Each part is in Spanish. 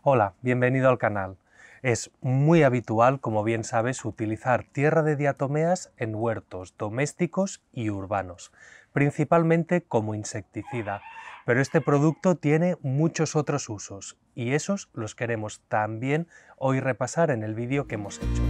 Hola, bienvenido al canal. Es muy habitual, como bien sabes, utilizar tierra de diatomeas en huertos domésticos y urbanos, principalmente como insecticida, pero este producto tiene muchos otros usos y esos los queremos también hoy repasar en el vídeo que hemos hecho.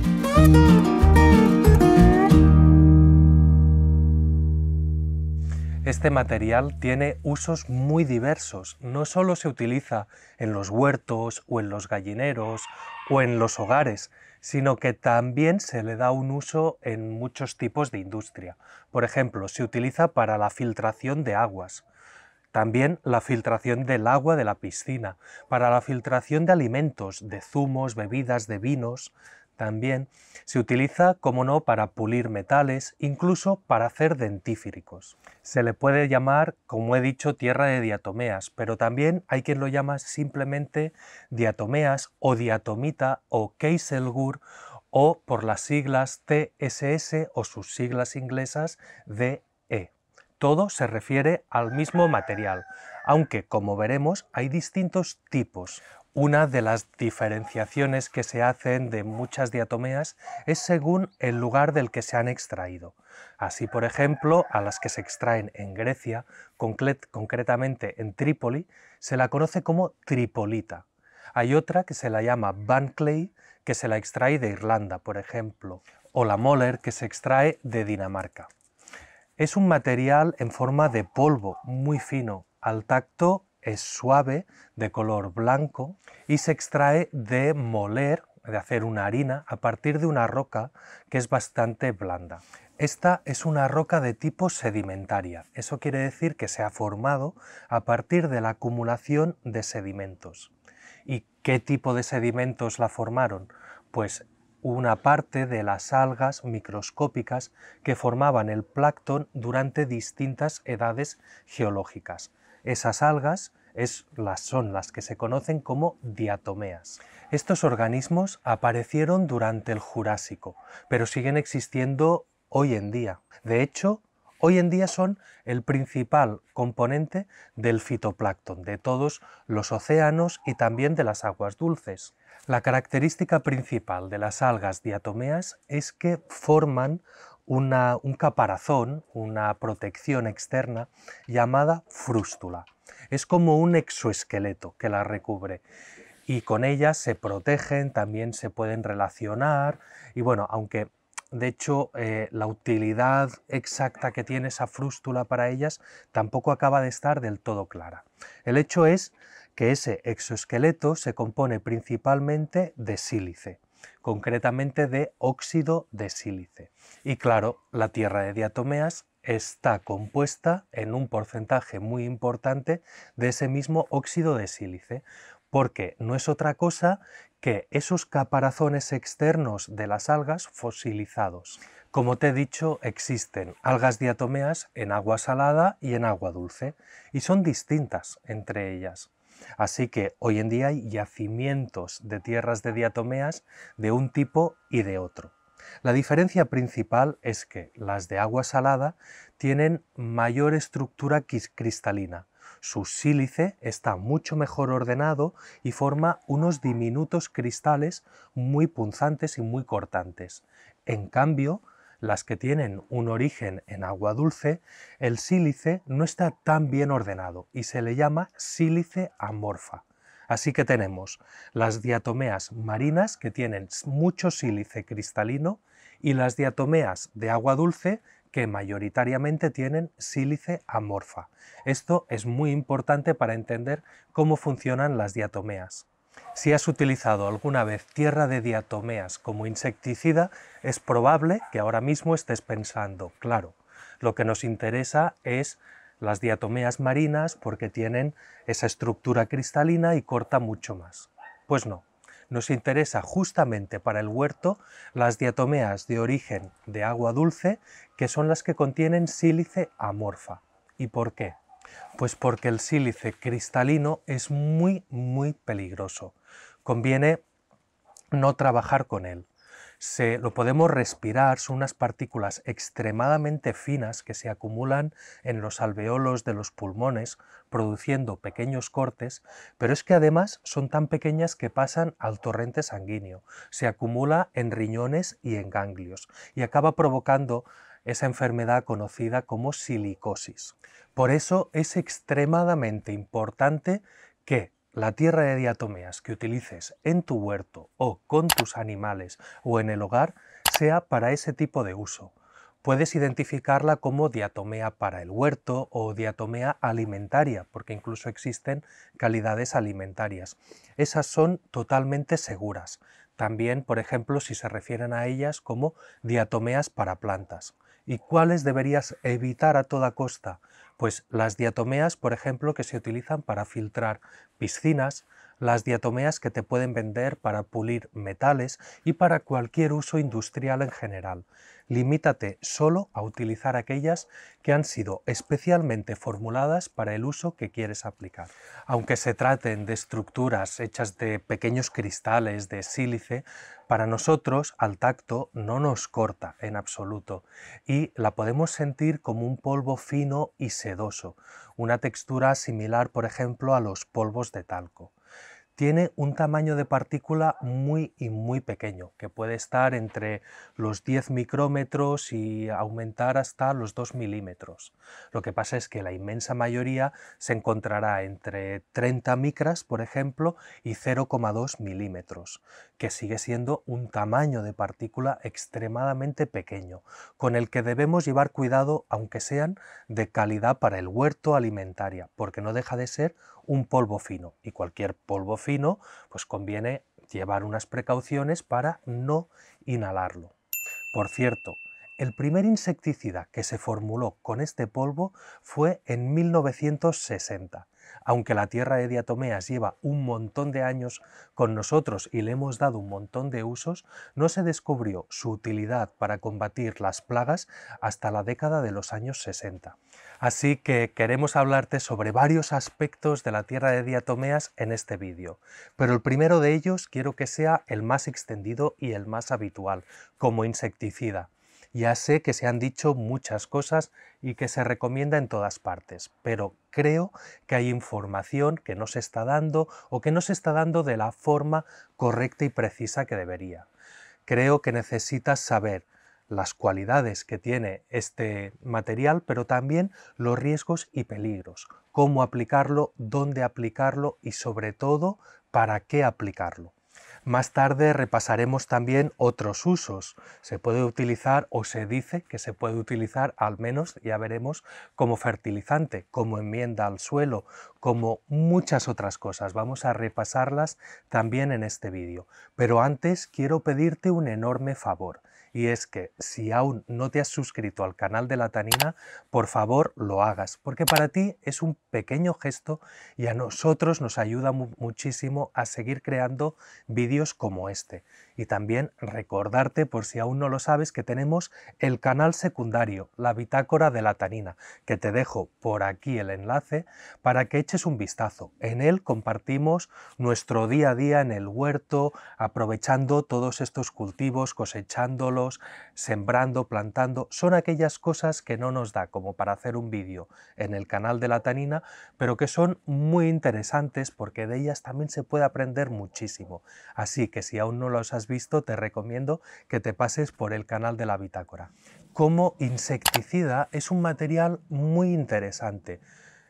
Este material tiene usos muy diversos, no solo se utiliza en los huertos o en los gallineros o en los hogares, sino que también se le da un uso en muchos tipos de industria. Por ejemplo, se utiliza para la filtración de aguas, también la filtración del agua de la piscina, para la filtración de alimentos, de zumos, bebidas, de vinos. También se utiliza, como no, para pulir metales, incluso para hacer dentífricos. Se le puede llamar, como he dicho, tierra de diatomeas, pero también hay quien lo llama simplemente diatomeas o diatomita o kieselguhr o por las siglas TSS o sus siglas inglesas DE. Todo se refiere al mismo material, aunque, como veremos, hay distintos tipos. Una de las diferenciaciones que se hacen de muchas diatomeas es según el lugar del que se han extraído. Así, por ejemplo, a las que se extraen en Grecia, concretamente en Trípoli, se la conoce como tripolita. Hay otra que se la llama Van Clay, que se la extrae de Irlanda, por ejemplo, o la Moller, que se extrae de Dinamarca. Es un material en forma de polvo, muy fino. Al tacto es suave, de color blanco, y se extrae de moler, de hacer una harina, a partir de una roca que es bastante blanda. Esta es una roca de tipo sedimentaria. Eso quiere decir que se ha formado a partir de la acumulación de sedimentos. ¿Y qué tipo de sedimentos la formaron? Pues una parte de las algas microscópicas que formaban el plancton durante distintas edades geológicas. Esas algas son las que se conocen como diatomeas. Estos organismos aparecieron durante el Jurásico, pero siguen existiendo hoy en día. De hecho, hoy en día son el principal componente del fitoplancton, de todos los océanos y también de las aguas dulces. La característica principal de las algas diatomeas es que forman un caparazón, una protección externa llamada frústula. Es como un exoesqueleto que la recubre y con ellas se protegen, también se pueden relacionar y bueno, aunque de hecho la utilidad exacta que tiene esa frústula para ellas tampoco acaba de estar del todo clara. El hecho es que ese exoesqueleto se compone principalmente de sílice, concretamente de óxido de sílice. Y claro, la tierra de diatomeas está compuesta en un porcentaje muy importante de ese mismo óxido de sílice, porque no es otra cosa que esos caparazones externos de las algas fosilizados. Como te he dicho, existen algas diatomeas en agua salada y en agua dulce, y son distintas entre ellas. Así que hoy en día hay yacimientos de tierras de diatomeas de un tipo y de otro. La diferencia principal es que las de agua salada tienen mayor estructura cristalina. Su sílice está mucho mejor ordenado y forma unos diminutos cristales muy punzantes y muy cortantes. En cambio, las que tienen un origen en agua dulce, el sílice no está tan bien ordenado y se le llama sílice amorfa. Así que tenemos las diatomeas marinas que tienen mucho sílice cristalino y las diatomeas de agua dulce que mayoritariamente tienen sílice amorfa. Esto es muy importante para entender cómo funcionan las diatomeas. Si has utilizado alguna vez tierra de diatomeas como insecticida, es probable que ahora mismo estés pensando, claro, lo que nos interesa es las diatomeas marinas porque tienen esa estructura cristalina y corta mucho más. Pues no, nos interesa justamente para el huerto las diatomeas de origen de agua dulce, que son las que contienen sílice amorfa. ¿Y por qué? Pues porque el sílice cristalino es muy peligroso. Conviene no trabajar con él. Lo podemos respirar, son unas partículas extremadamente finas que se acumulan en los alveolos de los pulmones, produciendo pequeños cortes, pero es que además son tan pequeñas que pasan al torrente sanguíneo, se acumula en riñones y en ganglios, y acaba provocando esa enfermedad conocida como silicosis. Por eso es extremadamente importante que la tierra de diatomeas que utilices en tu huerto o con tus animales o en el hogar sea para ese tipo de uso. Puedes identificarla como diatomea para el huerto o diatomea alimentaria, porque incluso existen calidades alimentarias. Esas son totalmente seguras. También, por ejemplo, si se refieren a ellas como diatomeas para plantas. ¿Y cuáles deberías evitar a toda costa? Pues las diatomeas, por ejemplo, que se utilizan para filtrar piscinas, las diatomeas que te pueden vender para pulir metales y para cualquier uso industrial en general. Limítate solo a utilizar aquellas que han sido especialmente formuladas para el uso que quieres aplicar. Aunque se traten de estructuras hechas de pequeños cristales de sílice, para nosotros al tacto no nos corta en absoluto y la podemos sentir como un polvo fino y sedoso, una textura similar, por ejemplo, a los polvos de talco. Tiene un tamaño de partícula muy pequeño, que puede estar entre los 10 micrómetros y aumentar hasta los 2 milímetros. Lo que pasa es que la inmensa mayoría se encontrará entre 30 micras, por ejemplo, y 0,2 milímetros, que sigue siendo un tamaño de partícula extremadamente pequeño, con el que debemos llevar cuidado aunque sean de calidad para el huerto alimentaria, porque no deja de ser un polvo fino, y cualquier polvo fino pues conviene llevar unas precauciones para no inhalarlo. Por cierto, el primer insecticida que se formuló con este polvo fue en 1960. Aunque la tierra de diatomeas lleva un montón de años con nosotros y le hemos dado un montón de usos, no se descubrió su utilidad para combatir las plagas hasta la década de los años 60. Así que queremos hablarte sobre varios aspectos de la tierra de diatomeas en este vídeo, pero el primero de ellos quiero que sea el más extendido y el más habitual, como insecticida. Ya sé que se han dicho muchas cosas y que se recomienda en todas partes, pero creo que hay información que no se está dando o que no se está dando de la forma correcta y precisa que debería. Creo que necesitas saber las cualidades que tiene este material, pero también los riesgos y peligros, cómo aplicarlo, dónde aplicarlo y sobre todo, para qué aplicarlo. Más tarde repasaremos también otros usos. Se puede utilizar o se dice que se puede utilizar, al menos ya veremos, como fertilizante, como enmienda al suelo, como muchas otras cosas. Vamos a repasarlas también en este vídeo. Pero antes quiero pedirte un enorme favor. Y es que si aún no te has suscrito al canal de La Tanina, por favor lo hagas, porque para ti es un pequeño gesto y a nosotros nos ayuda muchísimo a seguir creando vídeos como este. Y también recordarte, por si aún no lo sabes, que tenemos el canal secundario, la Bitácora de La Tanina, que te dejo por aquí el enlace para que eches un vistazo. En él compartimos nuestro día a día en el huerto, aprovechando todos estos cultivos, cosechándolos, sembrando, plantando. Son aquellas cosas que no nos da como para hacer un vídeo en el canal de La Tanina, pero que son muy interesantes porque de ellas también se puede aprender muchísimo. Así que si aún no los has visto, te recomiendo que te pases por el canal de la Bitácora. Como insecticida es un material muy interesante.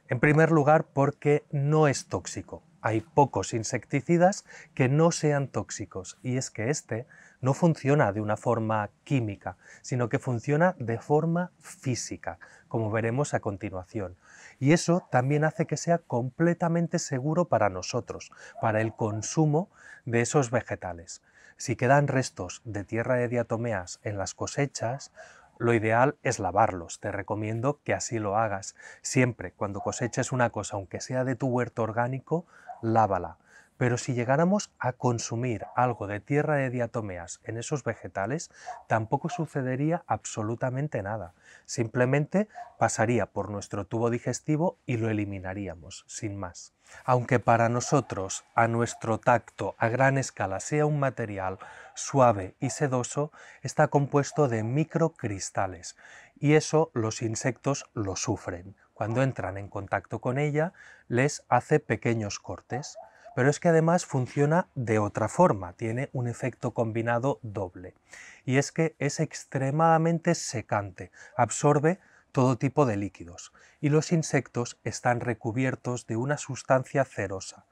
En primer lugar, porque no es tóxico. Hay pocos insecticidas que no sean tóxicos y es que este no funciona de una forma química, sino que funciona de forma física, como veremos a continuación. Y eso también hace que sea completamente seguro para nosotros, para el consumo de esos vegetales. Si quedan restos de tierra de diatomeas en las cosechas, lo ideal es lavarlos. Te recomiendo que así lo hagas. Siempre, cuando coseches una cosa, aunque sea de tu huerto orgánico, lávala. pero si llegáramos a consumir algo de tierra de diatomeas en esos vegetales, tampoco sucedería absolutamente nada. Simplemente pasaría por nuestro tubo digestivo y lo eliminaríamos, sin más. Aunque para nosotros, a nuestro tacto, a gran escala, sea un material suave y sedoso, está compuesto de microcristales, y eso los insectos lo sufren. Cuando entran en contacto con ella, les hace pequeños cortes. Pero es que además funciona de otra forma, tiene un efecto combinado doble. Y es que es extremadamente secante, absorbe todo tipo de líquidos. Y los insectos están recubiertos de una sustancia cerosa,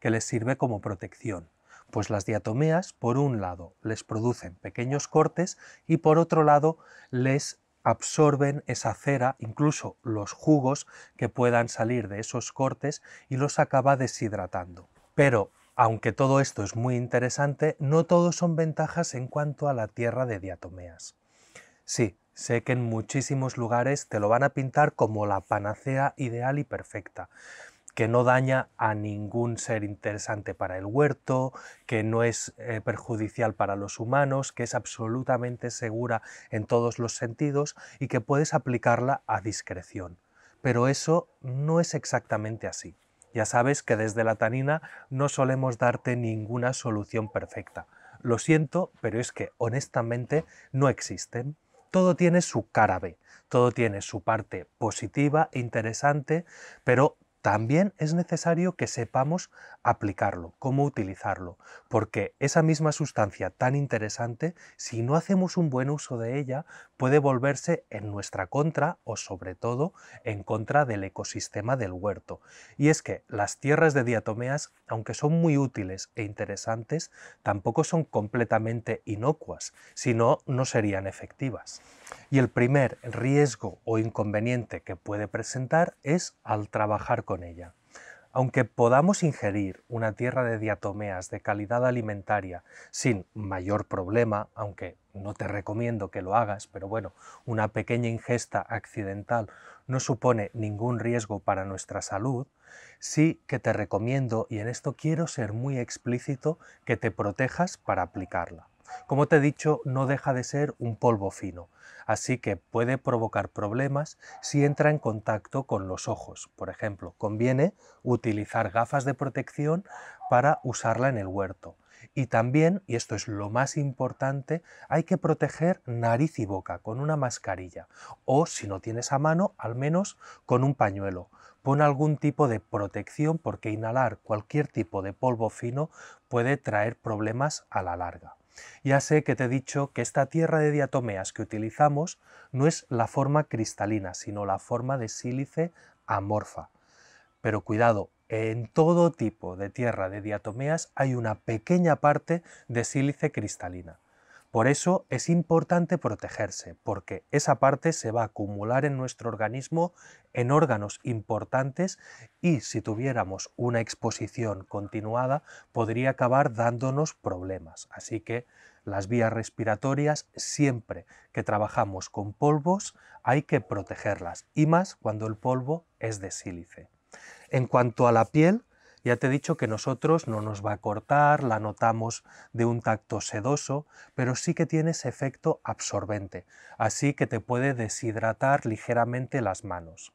que les sirve como protección. Pues las diatomeas, por un lado, les producen pequeños cortes y por otro lado, les absorben esa cera, incluso los jugos que puedan salir de esos cortes, y los acaba deshidratando. Pero, aunque todo esto es muy interesante, no todo son ventajas en cuanto a la tierra de diatomeas. Sí, sé que en muchísimos lugares te lo van a pintar como la panacea ideal y perfecta, que no daña a ningún ser interesante para el huerto, que no es perjudicial para los humanos, que es absolutamente segura en todos los sentidos y que puedes aplicarla a discreción. Pero eso no es exactamente así. Ya sabes que desde la tanina no solemos darte ninguna solución perfecta. Lo siento, pero es que honestamente no existen. Todo tiene su cara B, todo tiene su parte positiva, interesante, pero también es necesario que sepamos aplicarlo, cómo utilizarlo, porque esa misma sustancia tan interesante, si no hacemos un buen uso de ella, puede volverse en nuestra contra o sobre todo en contra del ecosistema del huerto. Y es que las tierras de diatomeas, aunque son muy útiles e interesantes, tampoco son completamente inocuas, si no, no serían efectivas. Y el primer riesgo o inconveniente que puede presentar es al trabajar con ella. Aunque podamos ingerir una tierra de diatomeas de calidad alimentaria sin mayor problema, aunque no te recomiendo que lo hagas, pero bueno, una pequeña ingesta accidental no supone ningún riesgo para nuestra salud, sí que te recomiendo, y en esto quiero ser muy explícito, que te protejas para aplicarla. Como te he dicho, no deja de ser un polvo fino, así que puede provocar problemas si entra en contacto con los ojos. Por ejemplo, conviene utilizar gafas de protección para usarla en el huerto. Y también, y esto es lo más importante, hay que proteger nariz y boca con una mascarilla o, si no tienes a mano, al menos con un pañuelo. Pon algún tipo de protección porque inhalar cualquier tipo de polvo fino puede traer problemas a la larga. Ya sé que te he dicho que esta tierra de diatomeas que utilizamos no es la forma cristalina, sino la forma de sílice amorfa. Pero cuidado, en todo tipo de tierra de diatomeas hay una pequeña parte de sílice cristalina. Por eso es importante protegerse, porque esa parte se va a acumular en nuestro organismo en órganos importantes y si tuviéramos una exposición continuada podría acabar dándonos problemas. Así que las vías respiratorias, siempre que trabajamos con polvos, hay que protegerlas, y más cuando el polvo es de sílice. En cuanto a la piel, ya te he dicho que nosotros no nos va a cortar, la notamos de un tacto sedoso, pero sí que tiene ese efecto absorbente, así que te puede deshidratar ligeramente las manos.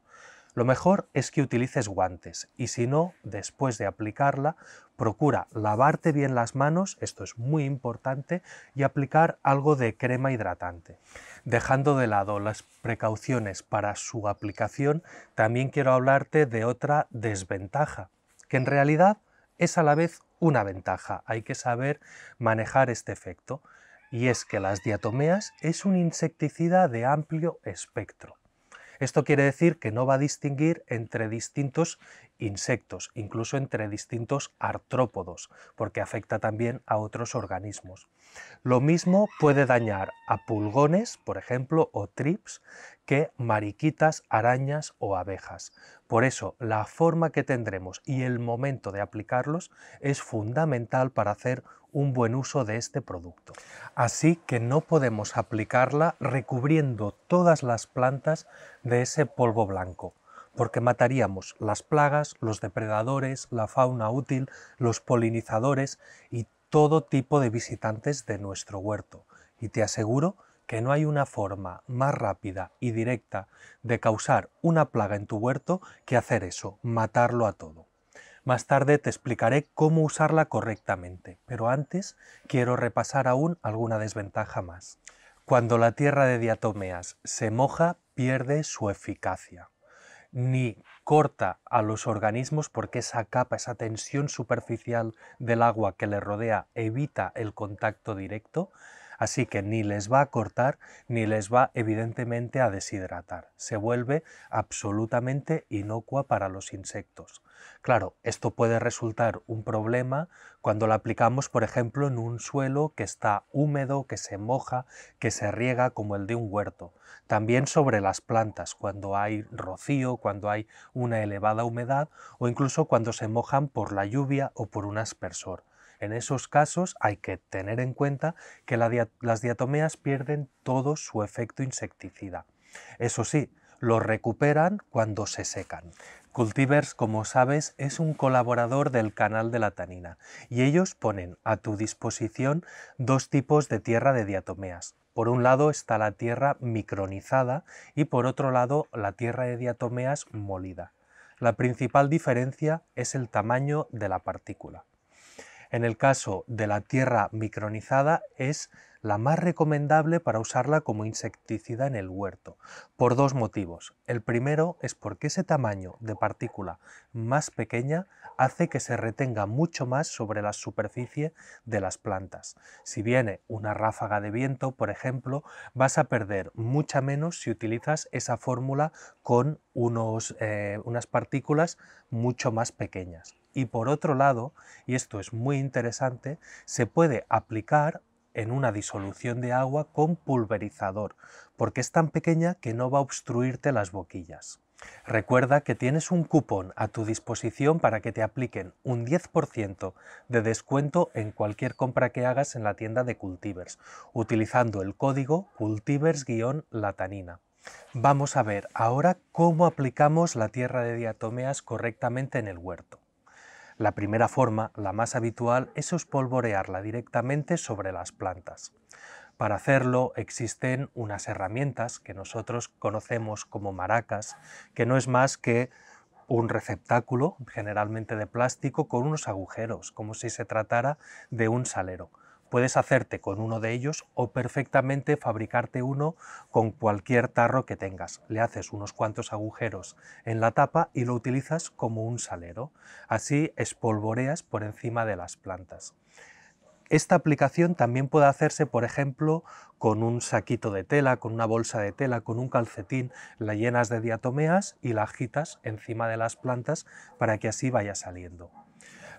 Lo mejor es que utilices guantes y si no, después de aplicarla, procura lavarte bien las manos, esto es muy importante, y aplicar algo de crema hidratante. Dejando de lado las precauciones para su aplicación, también quiero hablarte de otra desventaja, que en realidad es a la vez una ventaja. Hay que saber manejar este efecto, y es que las diatomeas es un insecticida de amplio espectro. Esto quiere decir que no va a distinguir entre distintos insectos, incluso entre distintos artrópodos, porque afecta también a otros organismos. Lo mismo puede dañar a pulgones, por ejemplo, o trips, que mariquitas, arañas o abejas. Por eso, la forma que tendremos y el momento de aplicarlos es fundamental para hacer un buen uso de este producto. Así que no podemos aplicarla recubriendo todas las plantas de ese polvo blanco, porque mataríamos las plagas, los depredadores, la fauna útil, los polinizadores y todo tipo de visitantes de nuestro huerto. Y te aseguro que no hay una forma más rápida y directa de causar una plaga en tu huerto que hacer eso, matarlo a todo. Más tarde te explicaré cómo usarla correctamente, pero antes quiero repasar aún alguna desventaja más. Cuando la tierra de diatomeas se moja, pierde su eficacia. Ni corta a los organismos porque esa capa, esa tensión superficial del agua que le rodea evita el contacto directo, así que ni les va a cortar ni les va evidentemente a deshidratar. Se vuelve absolutamente inocua para los insectos. Claro, esto puede resultar un problema cuando la aplicamos, por ejemplo, en un suelo que está húmedo, que se moja, que se riega como el de un huerto. También sobre las plantas, cuando hay rocío, cuando hay una elevada humedad o incluso cuando se mojan por la lluvia o por un aspersor. En esos casos hay que tener en cuenta que las diatomeas pierden todo su efecto insecticida. Eso sí, lo recuperan cuando se secan. Cultivers, como sabes, es un colaborador del canal de la Tanina y ellos ponen a tu disposición dos tipos de tierra de diatomeas. Por un lado está la tierra micronizada y por otro lado la tierra de diatomeas molida. La principal diferencia es el tamaño de la partícula. En el caso de la tierra micronizada es la más recomendable para usarla como insecticida en el huerto, por dos motivos. El primero es porque ese tamaño de partícula más pequeña hace que se retenga mucho más sobre la superficie de las plantas. Si viene una ráfaga de viento, por ejemplo, vas a perder mucha menos si utilizas esa fórmula con unas partículas mucho más pequeñas. Y por otro lado, y esto es muy interesante, se puede aplicar en una disolución de agua con pulverizador, porque es tan pequeña que no va a obstruirte las boquillas. Recuerda que tienes un cupón a tu disposición para que te apliquen un 10% de descuento en cualquier compra que hagas en la tienda de Cultivers, utilizando el código Cultivers-Latanina. Vamos a ver ahora cómo aplicamos la tierra de diatomeas correctamente en el huerto. La primera forma, la más habitual, es espolvorearla directamente sobre las plantas. Para hacerlo existen unas herramientas que nosotros conocemos como maracas, que no es más que un receptáculo, generalmente de plástico, con unos agujeros, como si se tratara de un salero. Puedes hacerte con uno de ellos o perfectamente fabricarte uno con cualquier tarro que tengas. Le haces unos cuantos agujeros en la tapa y lo utilizas como un salero. Así espolvoreas por encima de las plantas. Esta aplicación también puede hacerse, por ejemplo, con un saquito de tela, con una bolsa de tela, con un calcetín, la llenas de diatomeas y la agitas encima de las plantas para que así vaya saliendo.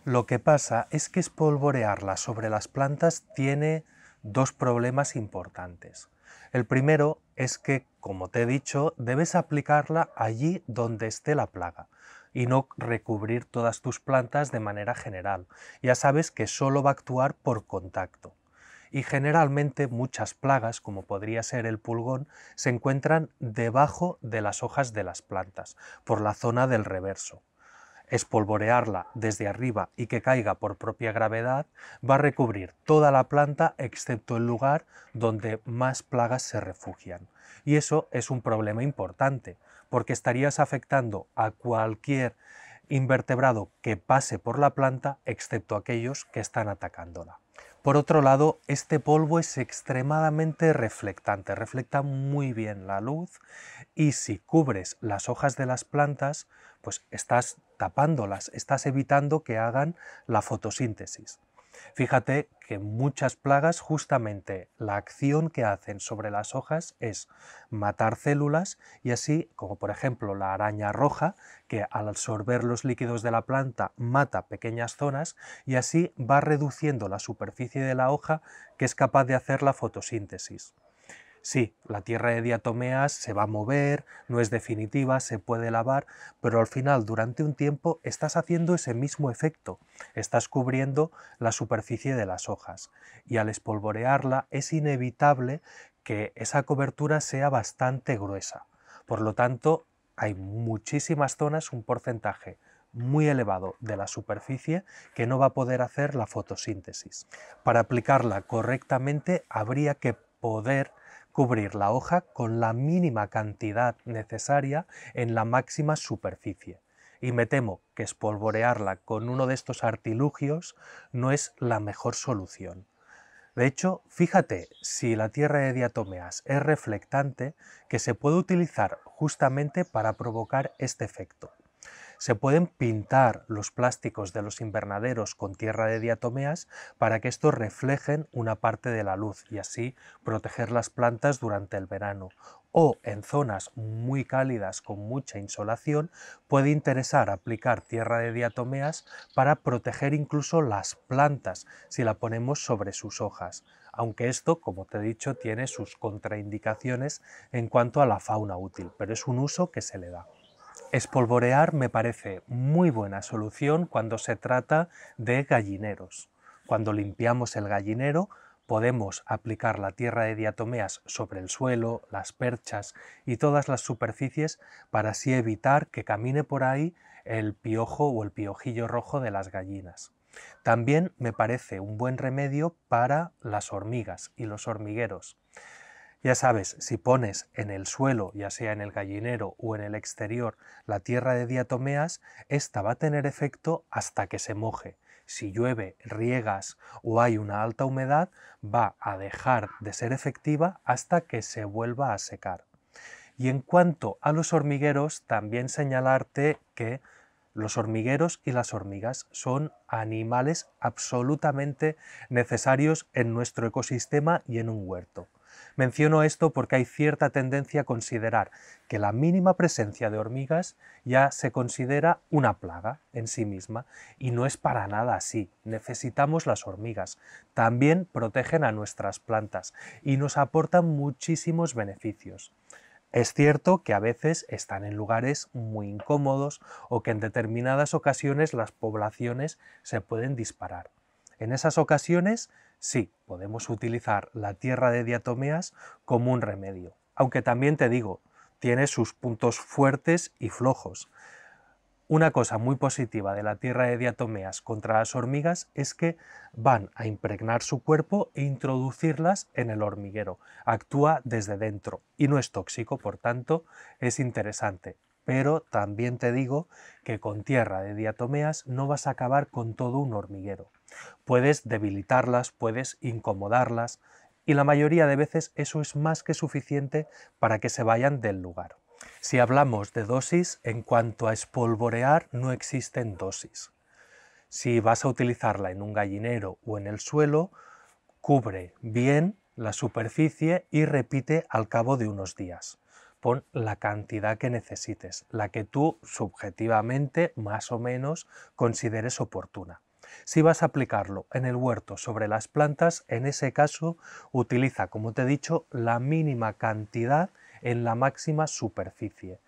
Lo que pasa es que espolvorearla sobre las plantas tiene dos problemas importantes. El primero es que, como te he dicho, debes aplicarla allí donde esté la plaga y no recubrir todas tus plantas de manera general. Ya sabes que solo va a actuar por contacto. Y generalmente muchas plagas, como podría ser el pulgón, se encuentran debajo de las hojas de las plantas, por la zona del reverso. Espolvorearla desde arriba y que caiga por propia gravedad va a recubrir toda la planta excepto el lugar donde más plagas se refugian. Y eso es un problema importante, porque estarías afectando a cualquier invertebrado que pase por la planta excepto aquellos que están atacándola. Por otro lado, este polvo es extremadamente reflectante, refleja muy bien la luz y si cubres las hojas de las plantas, pues estás tapándolas, estás evitando que hagan la fotosíntesis. Fíjate que muchas plagas justamente la acción que hacen sobre las hojas es matar células y así, como por ejemplo la araña roja, que al absorber los líquidos de la planta mata pequeñas zonas y así va reduciendo la superficie de la hoja que es capaz de hacer la fotosíntesis. Sí, la tierra de diatomeas se va a mover, no es definitiva, se puede lavar, pero al final durante un tiempo estás haciendo ese mismo efecto, estás cubriendo la superficie de las hojas y al espolvorearla es inevitable que esa cobertura sea bastante gruesa. Por lo tanto, hay muchísimas zonas, un porcentaje muy elevado de la superficie que no va a poder hacer la fotosíntesis. Para aplicarla correctamente habría que poder cubrir la hoja con la mínima cantidad necesaria en la máxima superficie. Y me temo que espolvorearla con uno de estos artilugios no es la mejor solución. De hecho, fíjate si la tierra de diatomeas es reflectante, que se puede utilizar justamente para provocar este efecto. Se pueden pintar los plásticos de los invernaderos con tierra de diatomeas para que estos reflejen una parte de la luz y así proteger las plantas durante el verano. O en zonas muy cálidas con mucha insolación puede interesar aplicar tierra de diatomeas para proteger incluso las plantas si la ponemos sobre sus hojas, aunque esto, como te he dicho, tiene sus contraindicaciones en cuanto a la fauna útil, pero es un uso que se le da. Espolvorear me parece muy buena solución cuando se trata de gallineros. Cuando limpiamos el gallinero podemos aplicar la tierra de diatomeas sobre el suelo, las perchas y todas las superficies para así evitar que camine por ahí el piojo o el piojillo rojo de las gallinas. También me parece un buen remedio para las hormigas y los hormigueros. Ya sabes, si pones en el suelo, ya sea en el gallinero o en el exterior, la tierra de diatomeas, esta va a tener efecto hasta que se moje. Si llueve, riegas o hay una alta humedad, va a dejar de ser efectiva hasta que se vuelva a secar. Y en cuanto a los hormigueros, también señalarte que los hormigueros y las hormigas son animales absolutamente necesarios en nuestro ecosistema y en un huerto. Menciono esto porque hay cierta tendencia a considerar que la mínima presencia de hormigas ya se considera una plaga en sí misma, y no es para nada así. Necesitamos las hormigas. También protegen a nuestras plantas y nos aportan muchísimos beneficios. Es cierto que a veces están en lugares muy incómodos o que en determinadas ocasiones las poblaciones se pueden disparar. En esas ocasiones sí, podemos utilizar la tierra de diatomeas como un remedio, aunque también te digo, tiene sus puntos fuertes y flojos. Una cosa muy positiva de la tierra de diatomeas contra las hormigas es que van a impregnar su cuerpo e introducirlas en el hormiguero. Actúa desde dentro y no es tóxico, por tanto es interesante. Pero también te digo que con tierra de diatomeas no vas a acabar con todo un hormiguero. Puedes debilitarlas, puedes incomodarlas y la mayoría de veces eso es más que suficiente para que se vayan del lugar. Si hablamos de dosis, en cuanto a espolvorear no existen dosis. Si vas a utilizarla en un gallinero o en el suelo, cubre bien la superficie y repite al cabo de unos días. Pon la cantidad que necesites, la que tú subjetivamente más o menos consideres oportuna. Si vas a aplicarlo en el huerto sobre las plantas, en ese caso utiliza, como te he dicho, la mínima cantidad en la máxima superficie.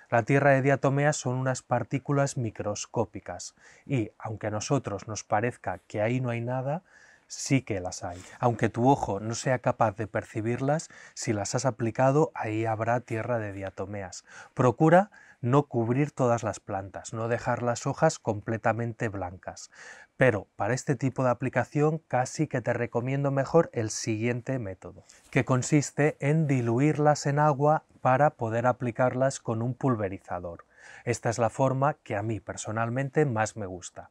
La tierra de diatomeas son unas partículas microscópicas y, aunque a nosotros nos parezca que ahí no hay nada, sí que las hay. Aunque tu ojo no sea capaz de percibirlas, si las has aplicado, ahí habrá tierra de diatomeas. Procura no cubrir todas las plantas, no dejar las hojas completamente blancas. Pero para este tipo de aplicación casi que te recomiendo mejor el siguiente método, que consiste en diluirlas en agua para poder aplicarlas con un pulverizador. Esta es la forma que a mí personalmente más me gusta.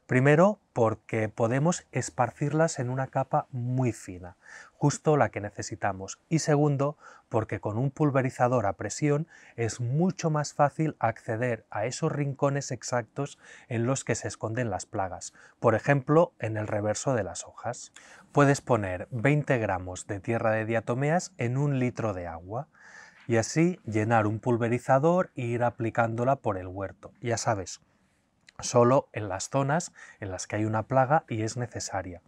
Primero, porque podemos esparcirlas en una capa muy fina, justo la que necesitamos. Y segundo, porque con un pulverizador a presión es mucho más fácil acceder a esos rincones exactos en los que se esconden las plagas. Por ejemplo, en el reverso de las hojas. Puedes poner 20 gramos de tierra de diatomeas en 1 litro de agua y así llenar un pulverizador e ir aplicándola por el huerto. Ya sabes, solo en las zonas en las que hay una plaga y es necesaria.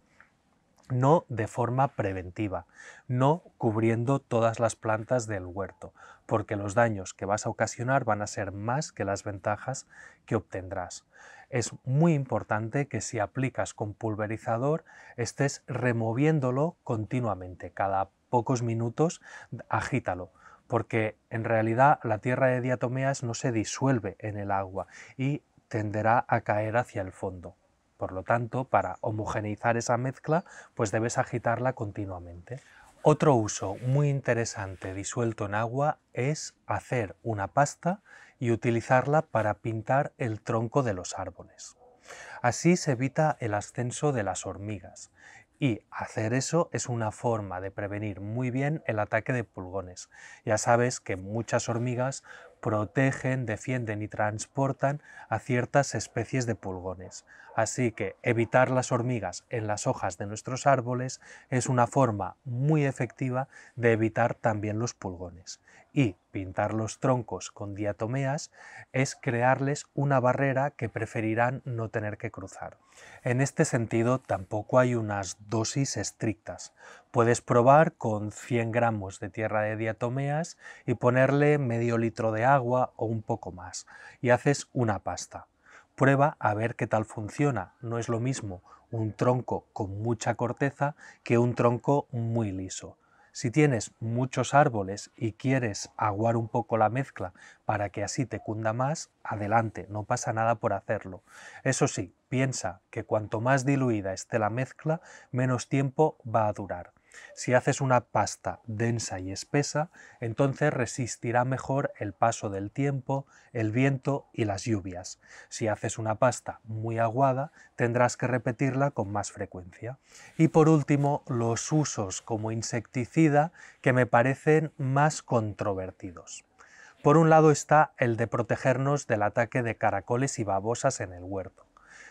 No de forma preventiva, no cubriendo todas las plantas del huerto, porque los daños que vas a ocasionar van a ser más que las ventajas que obtendrás. Es muy importante que si aplicas con pulverizador estés removiéndolo continuamente, cada pocos minutos agítalo, porque en realidad la tierra de diatomeas no se disuelve en el agua y tenderá a caer hacia el fondo. Por lo tanto, para homogeneizar esa mezcla, pues debes agitarla continuamente. Otro uso muy interesante disuelto en agua es hacer una pasta y utilizarla para pintar el tronco de los árboles. Así se evita el ascenso de las hormigas y hacer eso es una forma de prevenir muy bien el ataque de pulgones. Ya sabes que muchas hormigas protegen, defienden y transportan a ciertas especies de pulgones. Así que evitar las hormigas en las hojas de nuestros árboles es una forma muy efectiva de evitar también los pulgones. Y pintar los troncos con diatomeas es crearles una barrera que preferirán no tener que cruzar. En este sentido, tampoco hay unas dosis estrictas. Puedes probar con 100 gramos de tierra de diatomeas y ponerle medio litro de agua o un poco más, y haces una pasta. Prueba a ver qué tal funciona. No es lo mismo un tronco con mucha corteza que un tronco muy liso. Si tienes muchos árboles y quieres aguar un poco la mezcla para que así te cunda más, adelante, no pasa nada por hacerlo. Eso sí, piensa que cuanto más diluida esté la mezcla, menos tiempo va a durar. Si haces una pasta densa y espesa, entonces resistirá mejor el paso del tiempo, el viento y las lluvias. Si haces una pasta muy aguada, tendrás que repetirla con más frecuencia. Y por último, los usos como insecticida que me parecen más controvertidos. Por un lado está el de protegernos del ataque de caracoles y babosas en el huerto.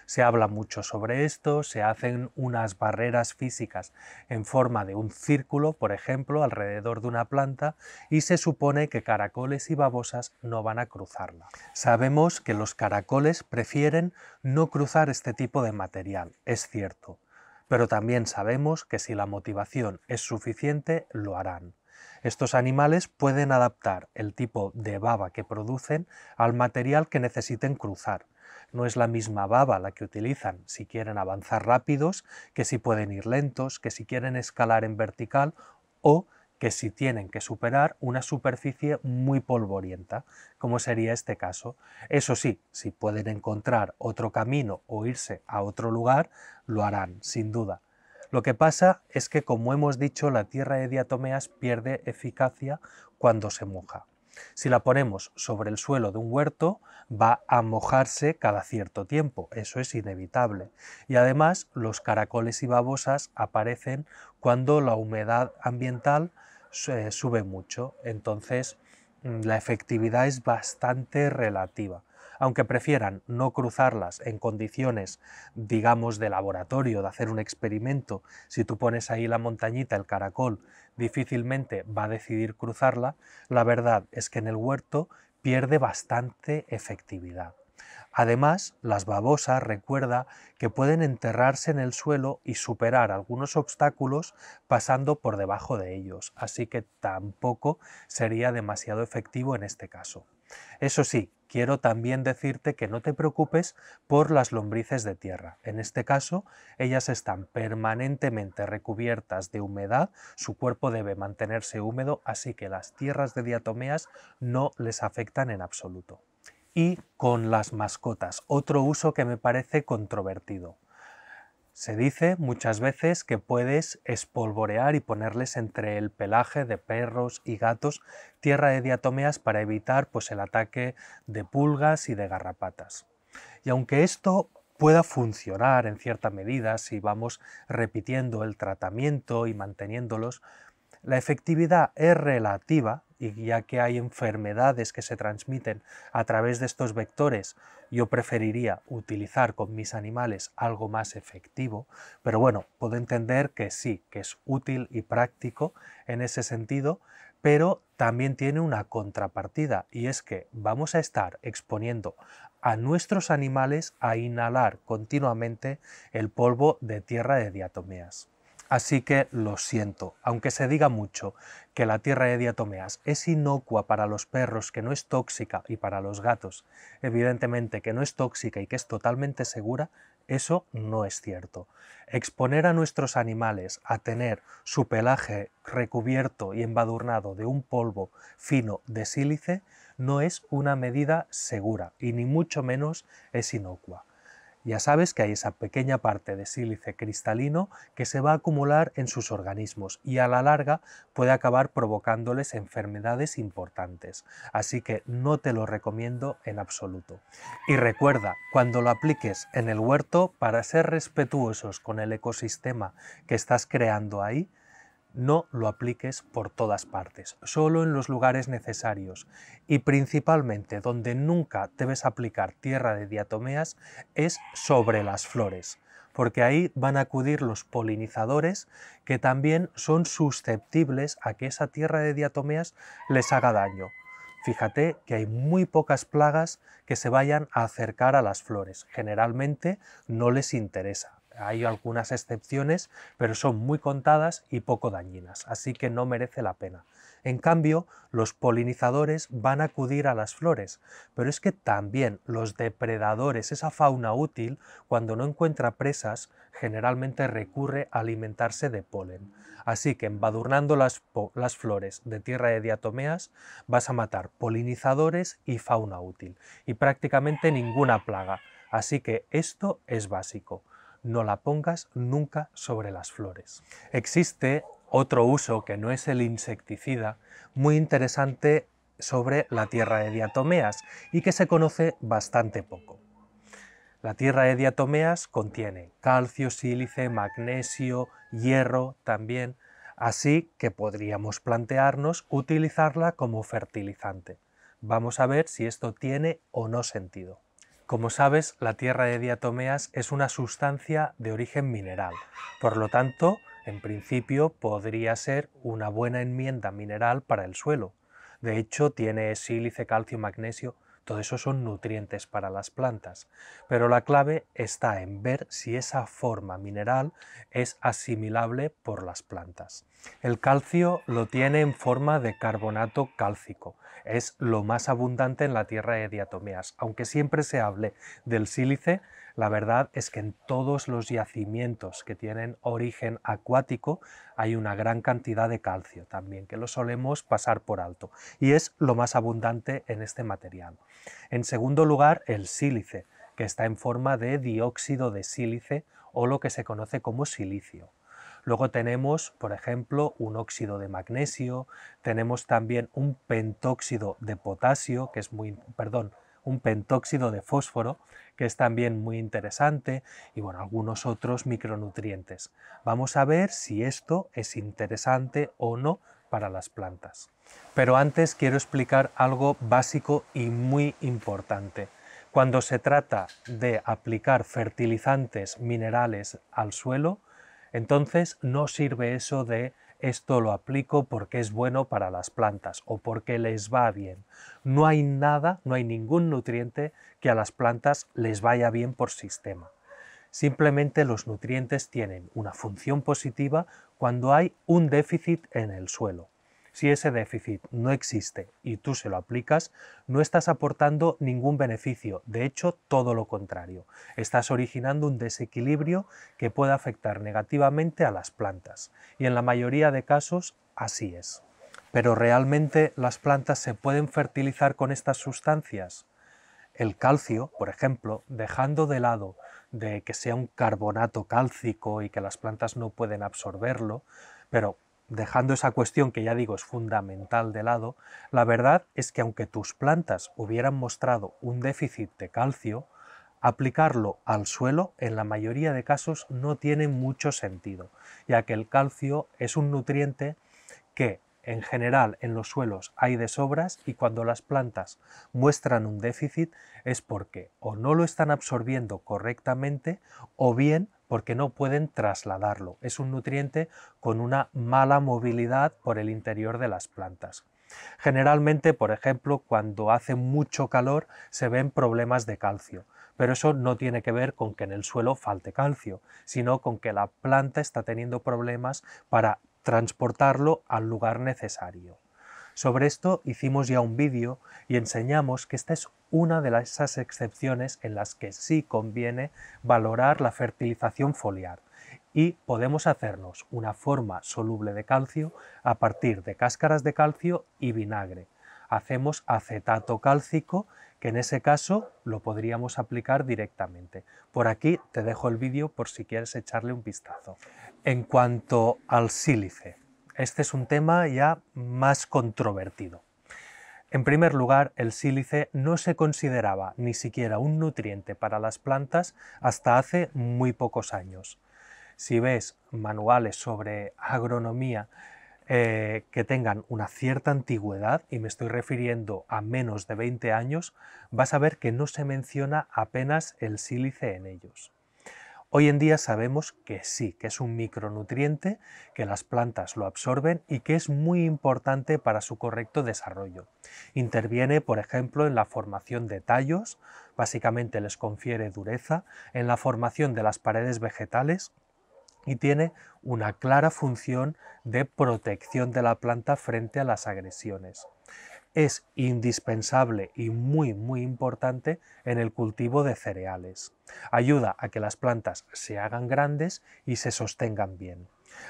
Se habla mucho sobre esto, se hacen unas barreras físicas en forma de un círculo, por ejemplo, alrededor de una planta, y se supone que caracoles y babosas no van a cruzarla. Sabemos que los caracoles prefieren no cruzar este tipo de material, es cierto, pero también sabemos que si la motivación es suficiente, lo harán. Estos animales pueden adaptar el tipo de baba que producen al material que necesiten cruzar. No es la misma baba la que utilizan si quieren avanzar rápidos, que si pueden ir lentos, que si quieren escalar en vertical o que si tienen que superar una superficie muy polvorienta, como sería este caso. Eso sí, si pueden encontrar otro camino o irse a otro lugar, lo harán, sin duda. Lo que pasa es que, como hemos dicho, la tierra de diatomeas pierde eficacia cuando se moja. Si la ponemos sobre el suelo de un huerto, va a mojarse cada cierto tiempo, eso es inevitable. Y además, los caracoles y babosas aparecen cuando la humedad ambiental sube mucho, entonces la efectividad es bastante relativa. Aunque prefieran no cruzarlas en condiciones, digamos, de laboratorio, de hacer un experimento, si tú pones ahí la montañita, el caracol, difícilmente va a decidir cruzarla, la verdad es que en el huerto pierde bastante efectividad. Además, las babosas, recuerda que pueden enterrarse en el suelo y superar algunos obstáculos pasando por debajo de ellos, así que tampoco sería demasiado efectivo en este caso. Eso sí, quiero también decirte que no te preocupes por las lombrices de tierra. En este caso, ellas están permanentemente recubiertas de humedad, su cuerpo debe mantenerse húmedo, así que las tierras de diatomeas no les afectan en absoluto. Y con las mascotas, otro uso que me parece controvertido. Se dice muchas veces que puedes espolvorear y ponerles entre el pelaje de perros y gatos tierra de diatomeas para evitar el ataque de pulgas y de garrapatas. Y aunque esto pueda funcionar en cierta medida si vamos repitiendo el tratamiento y manteniéndolos, la efectividad es relativa, y ya que hay enfermedades que se transmiten a través de estos vectores, yo preferiría utilizar con mis animales algo más efectivo, pero bueno, puedo entender que sí, que es útil y práctico en ese sentido, pero también tiene una contrapartida, y es que vamos a estar exponiendo a nuestros animales a inhalar continuamente el polvo de tierra de diatomeas. Así que lo siento, aunque se diga mucho que la tierra de diatomeas es inocua para los perros, que no es tóxica, y para los gatos, evidentemente que no es tóxica y que es totalmente segura, Eso no es cierto. Exponer a nuestros animales a tener su pelaje recubierto y embadurnado de un polvo fino de sílice no es una medida segura y ni mucho menos es inocua. Ya sabes que hay esa pequeña parte de sílice cristalino que se va a acumular en sus organismos y a la larga puede acabar provocándoles enfermedades importantes. Así que no te lo recomiendo en absoluto. Y recuerda, cuando lo apliques en el huerto, para ser respetuosos con el ecosistema que estás creando ahí, no lo apliques por todas partes, solo en los lugares necesarios y principalmente donde nunca debes aplicar tierra de diatomeas es sobre las flores, porque ahí van a acudir los polinizadores que también son susceptibles a que esa tierra de diatomeas les haga daño. Fíjate que hay muy pocas plagas que se vayan a acercar a las flores, generalmente no les interesa. Hay algunas excepciones, pero son muy contadas y poco dañinas, así que no merece la pena. En cambio, los polinizadores van a acudir a las flores, pero es que también los depredadores, esa fauna útil, cuando no encuentra presas, generalmente recurre a alimentarse de polen. Así que embadurnando las flores de tierra de diatomeas vas a matar polinizadores y fauna útil, y prácticamente ninguna plaga. Así que esto es básico. No la pongas nunca sobre las flores. Existe otro uso que no es el insecticida, muy interesante sobre la tierra de diatomeas y que se conoce bastante poco. La tierra de diatomeas contiene calcio, sílice, magnesio, hierro también, así que podríamos plantearnos utilizarla como fertilizante. Vamos a ver si esto tiene o no sentido. Como sabes, la tierra de diatomeas es una sustancia de origen mineral, por lo tanto, en principio podría ser una buena enmienda mineral para el suelo. De hecho, tiene sílice, calcio, magnesio, todo eso son nutrientes para las plantas, pero la clave está en ver si esa forma mineral es asimilable por las plantas. El calcio lo tiene en forma de carbonato cálcico, es lo más abundante en la tierra de diatomeas. Aunque siempre se hable del sílice, la verdad es que en todos los yacimientos que tienen origen acuático hay una gran cantidad de calcio también, que lo solemos pasar por alto, y es lo más abundante en este material. En segundo lugar, el sílice, que está en forma de dióxido de sílice o lo que se conoce como silicio. Luego tenemos, por ejemplo, un óxido de magnesio, tenemos también un pentóxido de potasio, que es un pentóxido de fósforo, que es también muy interesante, y bueno, algunos otros micronutrientes. Vamos a ver si esto es interesante o no para las plantas. Pero antes quiero explicar algo básico y muy importante. Cuando se trata de aplicar fertilizantes minerales al suelo, entonces no sirve eso de esto lo aplico porque es bueno para las plantas o porque les va bien. No hay nada, no hay ningún nutriente que a las plantas les vaya bien por sistema. Simplemente los nutrientes tienen una función positiva cuando hay un déficit en el suelo. Si ese déficit no existe y tú se lo aplicas, no estás aportando ningún beneficio, de hecho todo lo contrario. Estás originando un desequilibrio que puede afectar negativamente a las plantas y en la mayoría de casos así es. Pero ¿realmente las plantas se pueden fertilizar con estas sustancias? El calcio, por ejemplo, dejando de lado de que sea un carbonato cálcico y que las plantas no pueden absorberlo, pero dejando esa cuestión que ya digo es fundamental de lado, la verdad es que aunque tus plantas hubieran mostrado un déficit de calcio, aplicarlo al suelo en la mayoría de casos no tiene mucho sentido, ya que el calcio es un nutriente que en general en los suelos hay de sobras y cuando las plantas muestran un déficit es porque o no lo están absorbiendo correctamente o bien porque no pueden trasladarlo. Es un nutriente con una mala movilidad por el interior de las plantas. Generalmente, por ejemplo, cuando hace mucho calor se ven problemas de calcio, pero eso no tiene que ver con que en el suelo falte calcio, sino con que la planta está teniendo problemas para transportarlo al lugar necesario. Sobre esto hicimos ya un vídeo y enseñamos que esta es una de esas excepciones en las que sí conviene valorar la fertilización foliar y podemos hacernos una forma soluble de calcio a partir de cáscaras de calcio y vinagre. Hacemos acetato cálcico, que en ese caso lo podríamos aplicar directamente. Por aquí te dejo el vídeo por si quieres echarle un vistazo. En cuanto al sílice, este es un tema ya más controvertido. En primer lugar, el sílice no se consideraba ni siquiera un nutriente para las plantas hasta hace muy pocos años. Si ves manuales sobre agronomía que tengan una cierta antigüedad, y me estoy refiriendo a menos de 20 años, vas a ver que no se menciona apenas el sílice en ellos. Hoy en día sabemos que sí, que es un micronutriente, que las plantas lo absorben y que es muy importante para su correcto desarrollo. Interviene, por ejemplo, en la formación de tallos, básicamente les confiere dureza, en la formación de las paredes vegetales y tiene una clara función de protección de la planta frente a las agresiones. Es indispensable y muy importante en el cultivo de cereales. Ayuda a que las plantas se hagan grandes y se sostengan bien.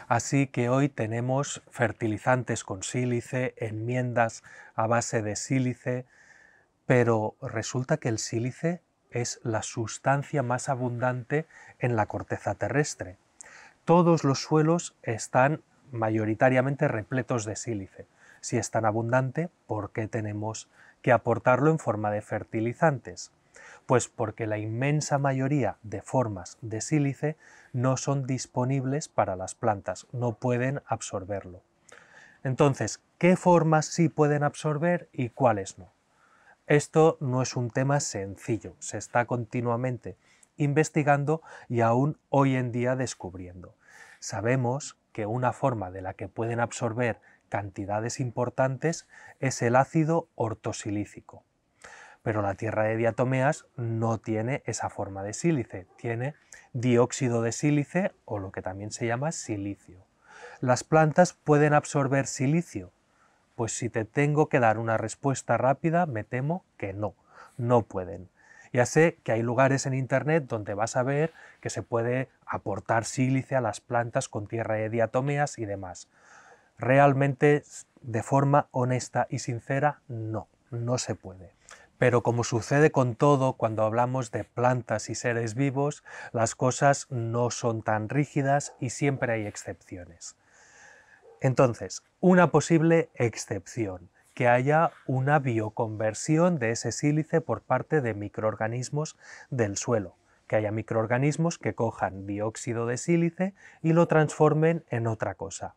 Así que hoy tenemos fertilizantes con sílice, enmiendas a base de sílice, pero resulta que el sílice es la sustancia más abundante en la corteza terrestre. Todos los suelos están mayoritariamente repletos de sílice. Si es tan abundante, ¿por qué tenemos que aportarlo en forma de fertilizantes? Pues porque la inmensa mayoría de formas de sílice no son disponibles para las plantas, no pueden absorberlo. Entonces, ¿qué formas sí pueden absorber y cuáles no? Esto no es un tema sencillo, se está continuamente investigando y aún hoy en día descubriendo. Sabemos que una forma de la que pueden absorber cantidades importantes es el ácido ortosilícico, pero la tierra de diatomeas no tiene esa forma de sílice, tiene dióxido de sílice o lo que también se llama silicio. ¿Las plantas pueden absorber silicio? Pues si te tengo que dar una respuesta rápida, me temo que no, no pueden. Ya sé que hay lugares en internet donde vas a ver que se puede aportar sílice a las plantas con tierra de diatomeas y demás. Realmente, de forma honesta y sincera, no, no se puede. Pero como sucede con todo cuando hablamos de plantas y seres vivos, las cosas no son tan rígidas y siempre hay excepciones. Entonces, una posible excepción, que haya una bioconversión de ese sílice por parte de microorganismos del suelo, que haya microorganismos que cojan dióxido de sílice y lo transformen en otra cosa.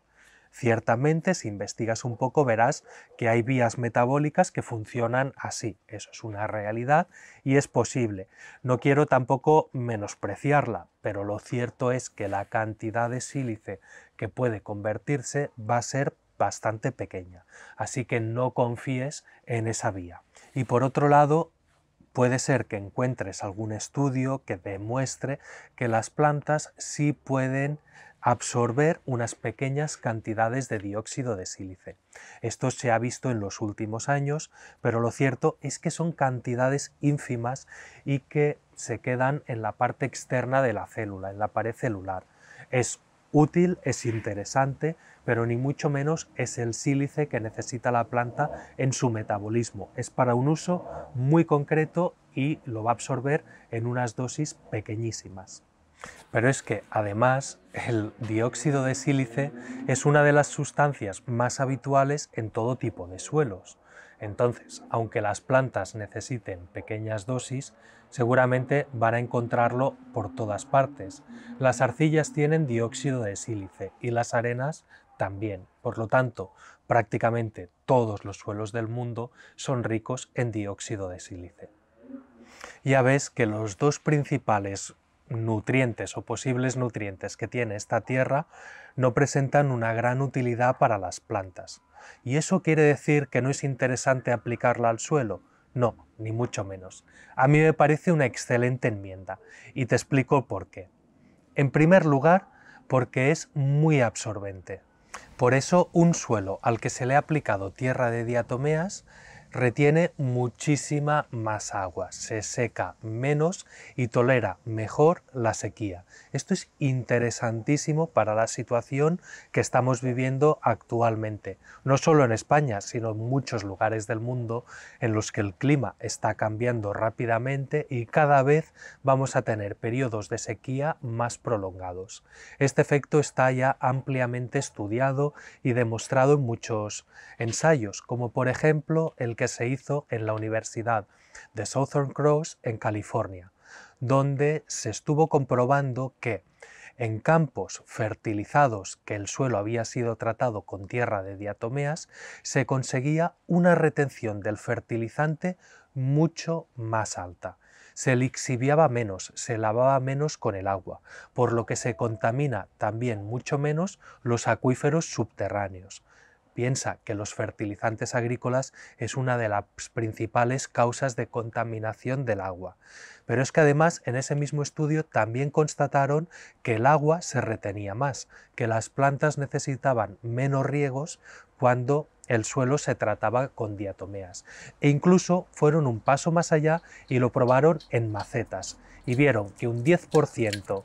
Ciertamente, si investigas un poco, verás que hay vías metabólicas que funcionan así. Eso es una realidad y es posible. No quiero tampoco menospreciarla, pero lo cierto es que la cantidad de sílice que puede convertirse va a ser bastante pequeña. Así que no confíes en esa vía. Y por otro lado, puede ser que encuentres algún estudio que demuestre que las plantas sí pueden absorber unas pequeñas cantidades de dióxido de sílice. Esto se ha visto en los últimos años, pero lo cierto es que son cantidades ínfimas y que se quedan en la parte externa de la célula, en la pared celular. Es útil, es interesante, pero ni mucho menos es el sílice que necesita la planta en su metabolismo. Es para un uso muy concreto y lo va a absorber en unas dosis pequeñísimas. Pero es que además el dióxido de sílice es una de las sustancias más habituales en todo tipo de suelos. Entonces, aunque las plantas necesiten pequeñas dosis, seguramente van a encontrarlo por todas partes. Las arcillas tienen dióxido de sílice y las arenas también. Por lo tanto, prácticamente todos los suelos del mundo son ricos en dióxido de sílice. Ya ves que los dos principales nutrientes o posibles nutrientes que tiene esta tierra no presentan una gran utilidad para las plantas. ¿Y eso quiere decir que no es interesante aplicarla al suelo? No, ni mucho menos. A mí me parece una excelente enmienda y te explico por qué. En primer lugar, porque es muy absorbente. Por eso un suelo al que se le ha aplicado tierra de diatomeas retiene muchísima más agua, se seca menos y tolera mejor la sequía. Esto es interesantísimo para la situación que estamos viviendo actualmente, no solo en España, sino en muchos lugares del mundo en los que el clima está cambiando rápidamente y cada vez vamos a tener periodos de sequía más prolongados. Este efecto está ya ampliamente estudiado y demostrado en muchos ensayos, como por ejemplo el que se hizo en la Universidad de Southern Cross en California, donde se estuvo comprobando que en campos fertilizados que el suelo había sido tratado con tierra de diatomeas se conseguía una retención del fertilizante mucho más alta. Se lixiviaba menos, se lavaba menos con el agua, por lo que se contamina también mucho menos los acuíferos subterráneos. Piensa que los fertilizantes agrícolas es una de las principales causas de contaminación del agua. Pero es que además en ese mismo estudio también constataron que el agua se retenía más, que las plantas necesitaban menos riegos cuando el suelo se trataba con diatomeas. E incluso fueron un paso más allá y lo probaron en macetas y vieron que un 10%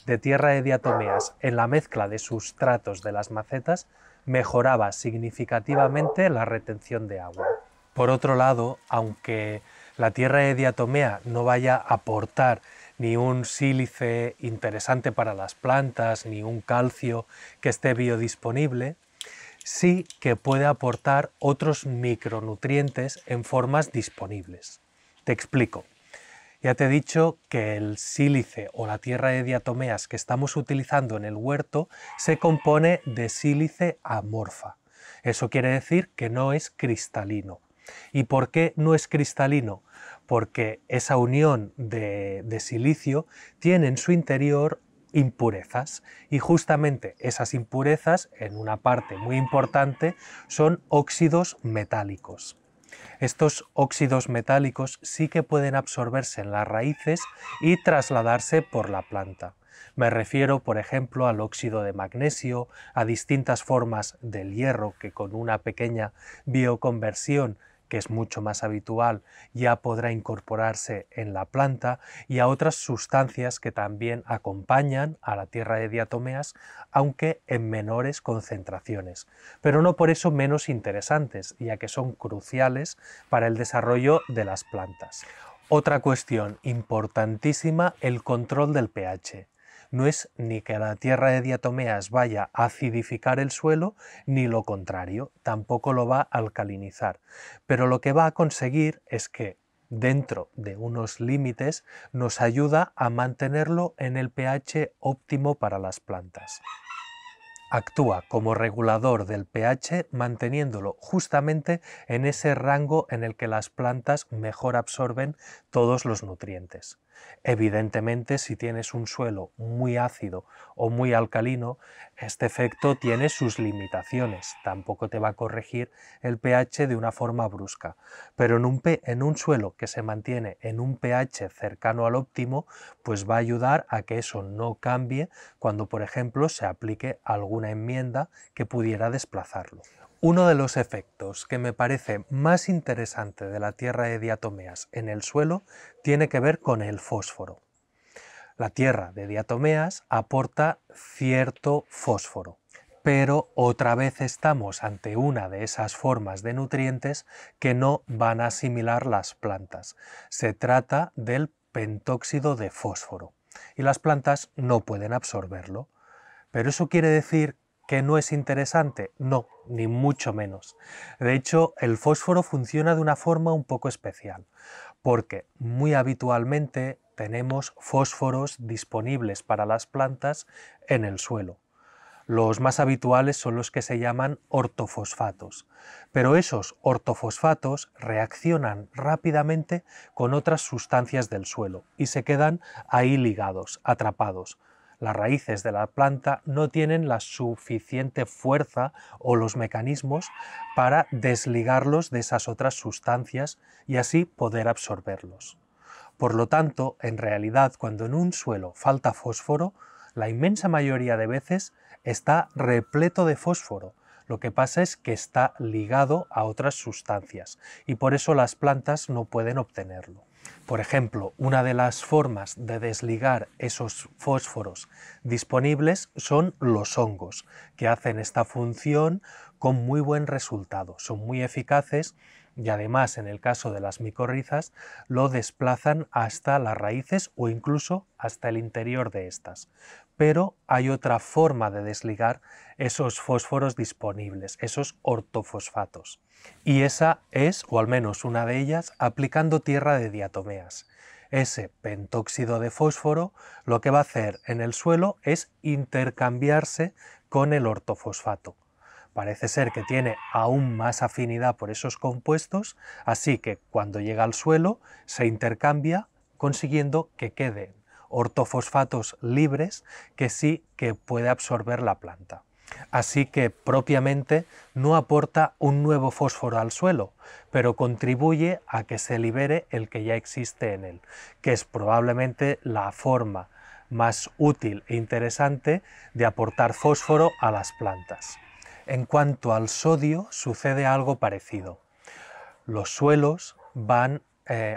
de tierra de diatomeas en la mezcla de sustratos de las macetas mejoraba significativamente la retención de agua. Por otro lado, aunque la tierra de diatomea no vaya a aportar ni un sílice interesante para las plantas, ni un calcio que esté biodisponible, sí que puede aportar otros micronutrientes en formas disponibles. Te explico. Ya te he dicho que el sílice o la tierra de diatomeas que estamos utilizando en el huerto se compone de sílice amorfa. Eso quiere decir que no es cristalino. ¿Y por qué no es cristalino? Porque esa unión de silicio tiene en su interior impurezas y justamente esas impurezas, en una parte muy importante, son óxidos metálicos. Estos óxidos metálicos sí que pueden absorberse en las raíces y trasladarse por la planta. Me refiero, por ejemplo, al óxido de magnesio, a distintas formas del hierro que con una pequeña bioconversión, que es mucho más habitual, ya podrá incorporarse en la planta, y a otras sustancias que también acompañan a la tierra de diatomeas, aunque en menores concentraciones, pero no por eso menos interesantes, ya que son cruciales para el desarrollo de las plantas. Otra cuestión importantísima, el control del pH. No es ni que la tierra de diatomeas vaya a acidificar el suelo, ni lo contrario, tampoco lo va a alcalinizar. Pero lo que va a conseguir es que, dentro de unos límites, nos ayuda a mantenerlo en el pH óptimo para las plantas. Actúa como regulador del pH manteniéndolo justamente en ese rango en el que las plantas mejor absorben todos los nutrientes. Evidentemente, si tienes un suelo muy ácido o muy alcalino, este efecto tiene sus limitaciones, tampoco te va a corregir el pH de una forma brusca, pero en un suelo que se mantiene en un pH cercano al óptimo, pues va a ayudar a que eso no cambie cuando, por ejemplo, se aplique alguna enmienda que pudiera desplazarlo. Uno de los efectos que me parece más interesante de la tierra de diatomeas en el suelo tiene que ver con el fósforo. La tierra de diatomeas aporta cierto fósforo, pero otra vez estamos ante una de esas formas de nutrientes que no van a asimilar las plantas. Se trata del pentóxido de fósforo y las plantas no pueden absorberlo. ¿Pero eso quiere decir que no es interesante? No, ni mucho menos. De hecho, el fósforo funciona de una forma un poco especial, porque muy habitualmente tenemos fósforos disponibles para las plantas en el suelo. Los más habituales son los que se llaman ortofosfatos, pero esos ortofosfatos reaccionan rápidamente con otras sustancias del suelo y se quedan ahí ligados, atrapados. Las raíces de la planta no tienen la suficiente fuerza o los mecanismos para desligarlos de esas otras sustancias y así poder absorberlos. Por lo tanto, en realidad, cuando en un suelo falta fósforo, la inmensa mayoría de veces está repleto de fósforo, Lo que pasa es que está ligado a otras sustancias y por eso las plantas no pueden obtenerlo. Por ejemplo, una de las formas de desligar esos fósforos disponibles son los hongos, que hacen esta función con muy buen resultado. Son muy eficaces y además, en el caso de las micorrizas, lo desplazan hasta las raíces o incluso hasta el interior de estas. Pero hay otra forma de desligar esos fósforos disponibles, esos ortofosfatos. Y esa es, o al menos una de ellas, aplicando tierra de diatomeas. Ese pentóxido de fósforo lo que va a hacer en el suelo es intercambiarse con el ortofosfato. Parece ser que tiene aún más afinidad por esos compuestos, así que cuando llega al suelo se intercambia, consiguiendo que queden ortofosfatos libres que sí que puede absorber la planta. Así que propiamente no aporta un nuevo fósforo al suelo, pero contribuye a que se libere el que ya existe en él, que es probablemente la forma más útil e interesante de aportar fósforo a las plantas. En cuanto al sodio, sucede algo parecido. Los suelos van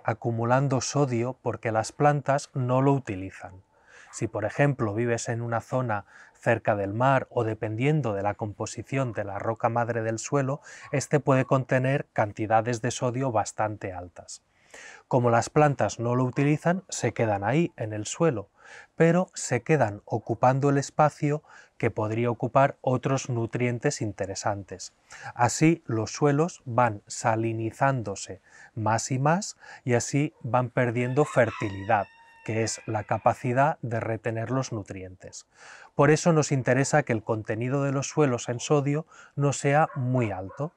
acumulando sodio porque las plantas no lo utilizan. Si, por ejemplo, vives en una zona cerca del mar o dependiendo de la composición de la roca madre del suelo, este puede contener cantidades de sodio bastante altas. Como las plantas no lo utilizan, se quedan ahí en el suelo, pero se quedan ocupando el espacio que podría ocupar otros nutrientes interesantes. Así los suelos van salinizándose más y así van perdiendo fertilidad, que es la capacidad de retener los nutrientes. Por eso nos interesa que el contenido de los suelos en sodio no sea muy alto.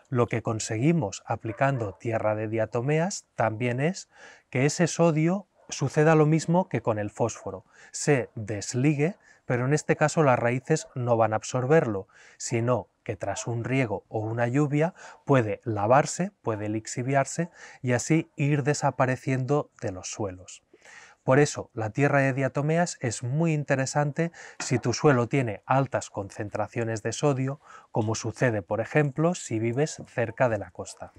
Lo que conseguimos aplicando tierra de diatomeas también es que ese sodio suceda lo mismo que con el fósforo, se desligue, pero en este caso las raíces no van a absorberlo, sino que tras un riego o una lluvia puede lavarse, puede lixiviarse y así ir desapareciendo de los suelos. Por eso, la tierra de diatomeas es muy interesante si tu suelo tiene altas concentraciones de sodio, como sucede, por ejemplo, si vives cerca de la costa.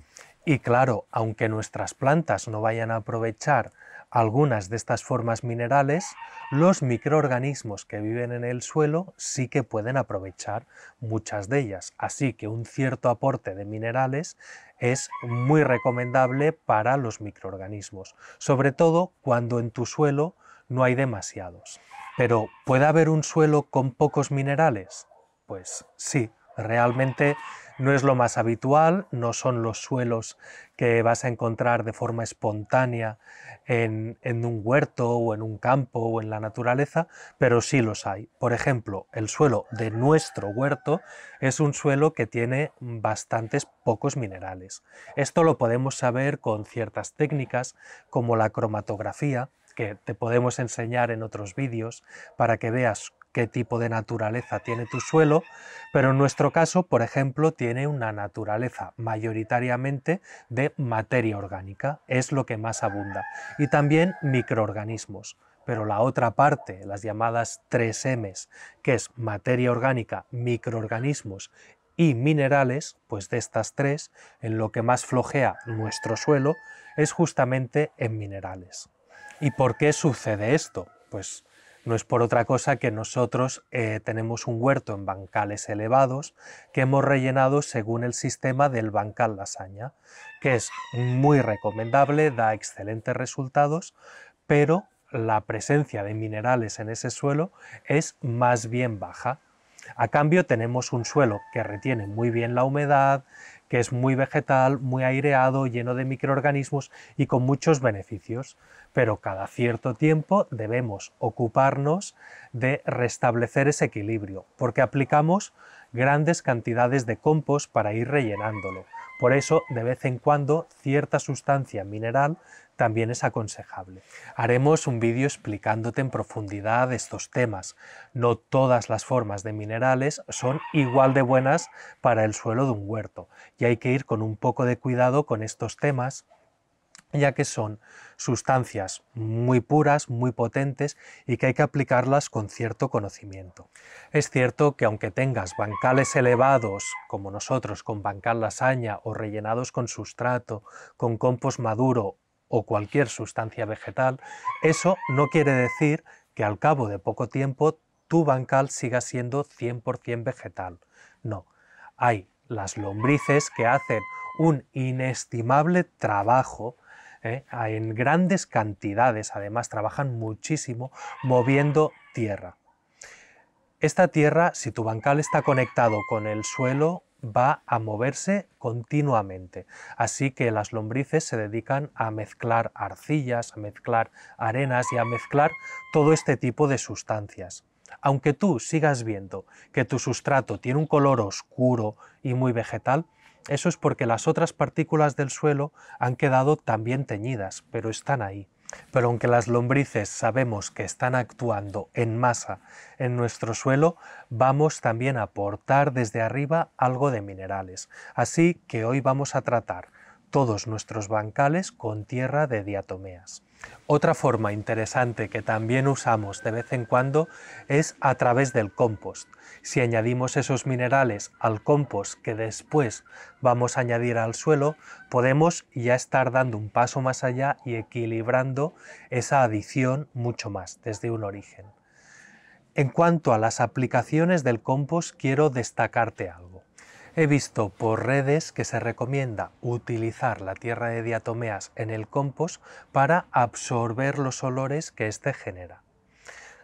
Y claro, aunque nuestras plantas no vayan a aprovechar algunas de estas formas minerales, los microorganismos que viven en el suelo sí que pueden aprovechar muchas de ellas, así que un cierto aporte de minerales es muy recomendable para los microorganismos, sobre todo cuando en tu suelo no hay demasiados. Pero ¿puede haber un suelo con pocos minerales? Pues sí, realmente no es lo más habitual, no son los suelos que vas a encontrar de forma espontánea en un huerto o en un campo o en la naturaleza, pero sí los hay. Por ejemplo, el suelo de nuestro huerto es un suelo que tiene bastantes pocos minerales. Esto lo podemos saber con ciertas técnicas como la cromatografía, que te podemos enseñar en otros vídeos para que veas qué tipo de naturaleza tiene tu suelo, pero en nuestro caso, por ejemplo, tiene una naturaleza mayoritariamente de materia orgánica, es lo que más abunda, y también microorganismos. Pero la otra parte, las llamadas 3Ms, que es materia orgánica, microorganismos y minerales, pues de estas tres, en lo que más flojea nuestro suelo es justamente en minerales. ¿Y por qué sucede esto? Pues no es por otra cosa que nosotros tenemos un huerto en bancales elevados que hemos rellenado según el sistema del bancal lasaña, que es muy recomendable, da excelentes resultados, pero la presencia de minerales en ese suelo es más bien baja. A cambio tenemos un suelo que retiene muy bien la humedad, que es muy vegetal, muy aireado, lleno de microorganismos y con muchos beneficios, pero cada cierto tiempo debemos ocuparnos de restablecer ese equilibrio, porque aplicamos grandes cantidades de compost para ir rellenándolo. Por eso, de vez en cuando, cierta sustancia mineral también es aconsejable. Haremos un vídeo explicándote en profundidad estos temas. No todas las formas de minerales son igual de buenas para el suelo de un huerto y hay que ir con un poco de cuidado con estos temas ya que son sustancias muy puras, muy potentes y que hay que aplicarlas con cierto conocimiento. Es cierto que aunque tengas bancales elevados, como nosotros, con bancal lasaña o rellenados con sustrato, con compost maduro o cualquier sustancia vegetal, eso no quiere decir que al cabo de poco tiempo tu bancal siga siendo 100% vegetal. No, hay las lombrices que hacen un inestimable trabajo en grandes cantidades, además trabajan muchísimo moviendo tierra. Esta tierra, si tu bancal está conectado con el suelo, va a moverse continuamente. Así que las lombrices se dedican a mezclar arcillas, a mezclar arenas y a mezclar todo este tipo de sustancias. Aunque tú sigas viendo que tu sustrato tiene un color oscuro y muy vegetal, eso es porque las otras partículas del suelo han quedado también teñidas, pero están ahí. Pero aunque las lombrices sabemos que están actuando en masa en nuestro suelo, vamos también a aportar desde arriba algo de minerales. Así que hoy vamos a tratar todos nuestros bancales con tierra de diatomeas. Otra forma interesante que también usamos de vez en cuando es a través del compost. Si añadimos esos minerales al compost que después vamos a añadir al suelo, podemos ya estar dando un paso más allá y equilibrando esa adición mucho más desde un origen. En cuanto a las aplicaciones del compost, quiero destacarte algo. He visto por redes que se recomienda utilizar la tierra de diatomeas en el compost para absorber los olores que éste genera.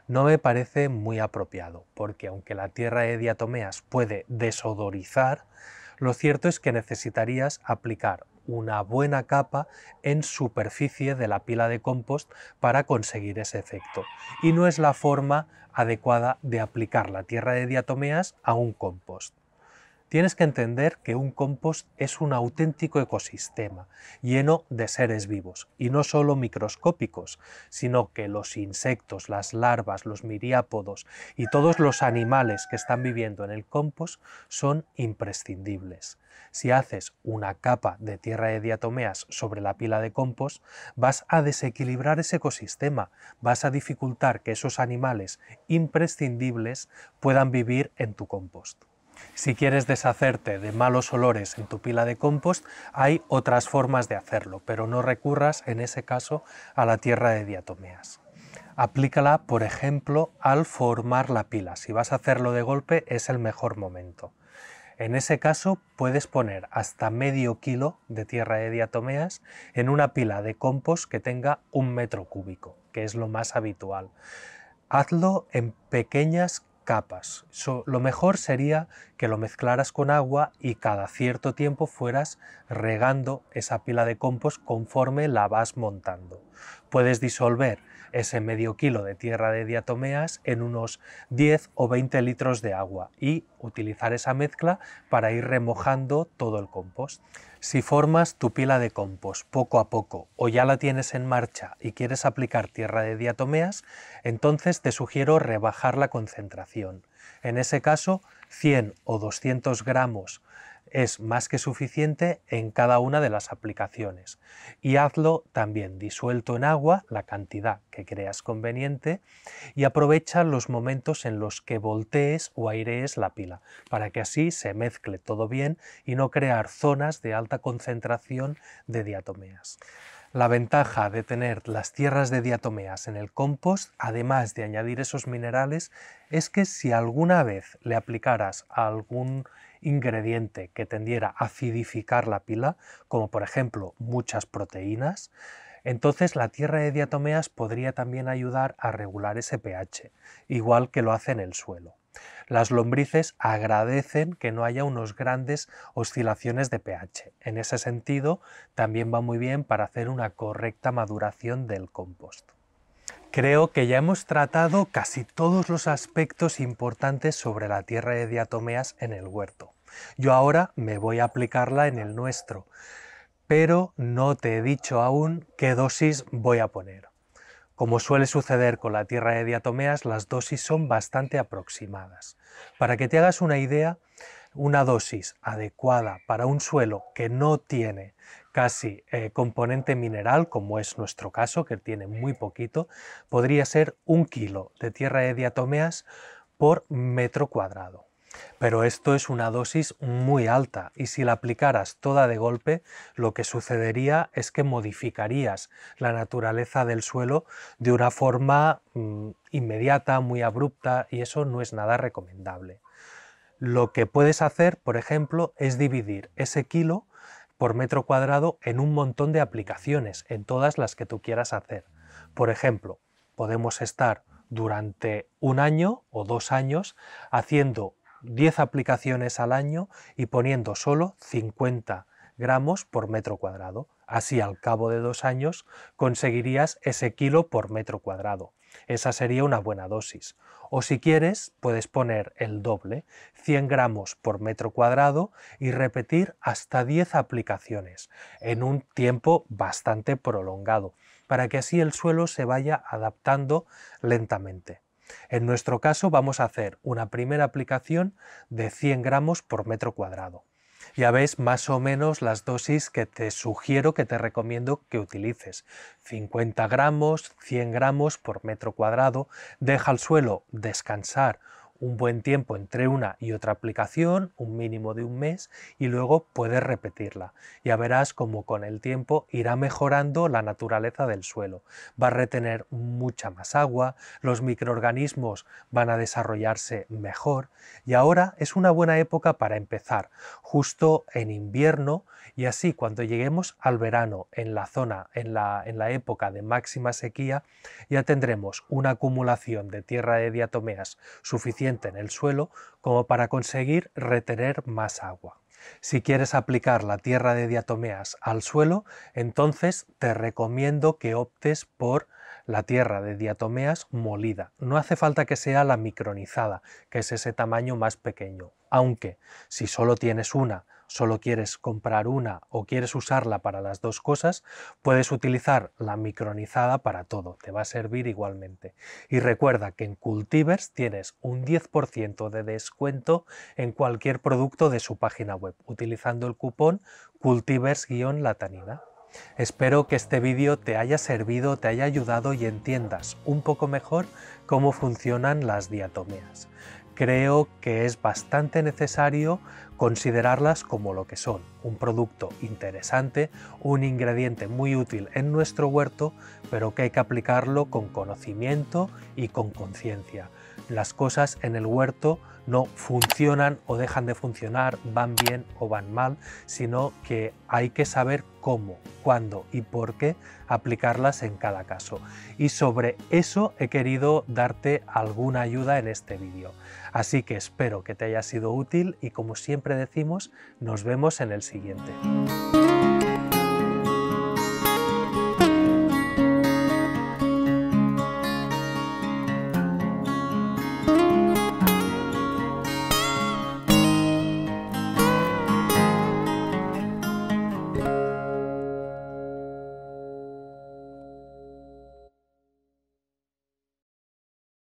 No me parece muy apropiado, porque aunque la tierra de diatomeas puede desodorizar, lo cierto es que necesitarías aplicar una buena capa en superficie de la pila de compost para conseguir ese efecto. Y no es la forma adecuada de aplicar la tierra de diatomeas a un compost. Tienes que entender que un compost es un auténtico ecosistema lleno de seres vivos, y no solo microscópicos, sino que los insectos, las larvas, los miriápodos y todos los animales que están viviendo en el compost son imprescindibles. Si haces una capa de tierra de diatomeas sobre la pila de compost, vas a desequilibrar ese ecosistema, vas a dificultar que esos animales imprescindibles puedan vivir en tu compost. Si quieres deshacerte de malos olores en tu pila de compost, hay otras formas de hacerlo, pero no recurras en ese caso a la tierra de diatomeas. Aplícala, por ejemplo, al formar la pila. Si vas a hacerlo de golpe, es el mejor momento. En ese caso, puedes poner hasta medio kilo de tierra de diatomeas en una pila de compost que tenga 1 metro cúbico, que es lo más habitual. Hazlo en pequeñas capas. Lo mejor sería que lo mezclaras con agua y cada cierto tiempo fueras regando esa pila de compost conforme la vas montando. Puedes disolver ese medio kilo de tierra de diatomeas en unos 10 o 20 litros de agua y utilizar esa mezcla para ir remojando todo el compost. Si formas tu pila de compost poco a poco o ya la tienes en marcha y quieres aplicar tierra de diatomeas, entonces te sugiero rebajar la concentración. En ese caso, 100 o 200 gramos es más que suficiente en cada una de las aplicaciones. Y hazlo también disuelto en agua, la cantidad que creas conveniente, y aprovecha los momentos en los que voltees o airees la pila, para que así se mezcle todo bien y no crear zonas de alta concentración de diatomeas. La ventaja de tener las tierras de diatomeas en el compost, además de añadir esos minerales, es que si alguna vez le aplicaras algún ingrediente que tendiera a acidificar la pila, como por ejemplo muchas proteínas, entonces la tierra de diatomeas podría también ayudar a regular ese pH, igual que lo hace en el suelo. Las lombrices agradecen que no haya unas grandes oscilaciones de pH. En ese sentido, también va muy bien para hacer una correcta maduración del compost. Creo que ya hemos tratado casi todos los aspectos importantes sobre la tierra de diatomeas en el huerto. Yo ahora me voy a aplicarla en el nuestro, pero no te he dicho aún qué dosis voy a poner. Como suele suceder con la tierra de diatomeas, las dosis son bastante aproximadas. Para que te hagas una idea, una dosis adecuada para un suelo que no tiene casi componente mineral, como es nuestro caso, que tiene muy poquito, podría ser 1 kilo de tierra de diatomeas por metro cuadrado. Pero esto es una dosis muy alta y si la aplicaras toda de golpe, lo que sucedería es que modificarías la naturaleza del suelo de una forma inmediata, muy abrupta, y eso no es nada recomendable. Lo que puedes hacer, por ejemplo, es dividir ese kilo por metro cuadrado en un montón de aplicaciones, en todas las que tú quieras hacer. Por ejemplo, podemos estar durante 1 año o 2 años haciendo 10 aplicaciones al año y poniendo solo 50 gramos por metro cuadrado. Así, al cabo de 2 años, conseguirías ese kilo por metro cuadrado. Esa sería una buena dosis. O si quieres, puedes poner el doble, 100 gramos por metro cuadrado, y repetir hasta 10 aplicaciones en un tiempo bastante prolongado, para que así el suelo se vaya adaptando lentamente. En nuestro caso vamos a hacer una primera aplicación de 100 gramos por metro cuadrado. Ya ves más o menos las dosis que te sugiero, que te recomiendo que utilices. 50 gramos, 100 gramos por metro cuadrado. Deja el suelo descansar un buen tiempo entre una y otra aplicación, un mínimo de 1 mes, y luego puedes repetirla. Ya verás como con el tiempo irá mejorando la naturaleza del suelo. Va a retener mucha más agua, los microorganismos van a desarrollarse mejor, y ahora es una buena época para empezar, justo en invierno, y así cuando lleguemos al verano en la época de máxima sequía, ya tendremos una acumulación de tierra de diatomeas suficiente en el suelo como para conseguir retener más agua. Si quieres aplicar la tierra de diatomeas al suelo, entonces te recomiendo que optes por la tierra de diatomeas molida. No hace falta que sea la micronizada, que es ese tamaño más pequeño, aunque si solo tienes una, solo quieres comprar una o quieres usarla para las dos cosas, puedes utilizar la micronizada para todo, te va a servir igualmente. Y recuerda que en Cultivers tienes un 10% de descuento en cualquier producto de su página web, utilizando el cupón Cultivers-Latanina. Espero que este vídeo te haya servido, te haya ayudado y entiendas un poco mejor cómo funcionan las diatomeas. Creo que es bastante necesario considerarlas como lo que son, un producto interesante, un ingrediente muy útil en nuestro huerto, pero que hay que aplicarlo con conocimiento y con conciencia. Las cosas en el huerto no funcionan o dejan de funcionar, van bien o van mal, sino que hay que saber cómo, cuándo y por qué aplicarlas en cada caso. Y sobre eso he querido darte alguna ayuda en este vídeo. Así que espero que te haya sido útil y, como siempre decimos, nos vemos en el siguiente.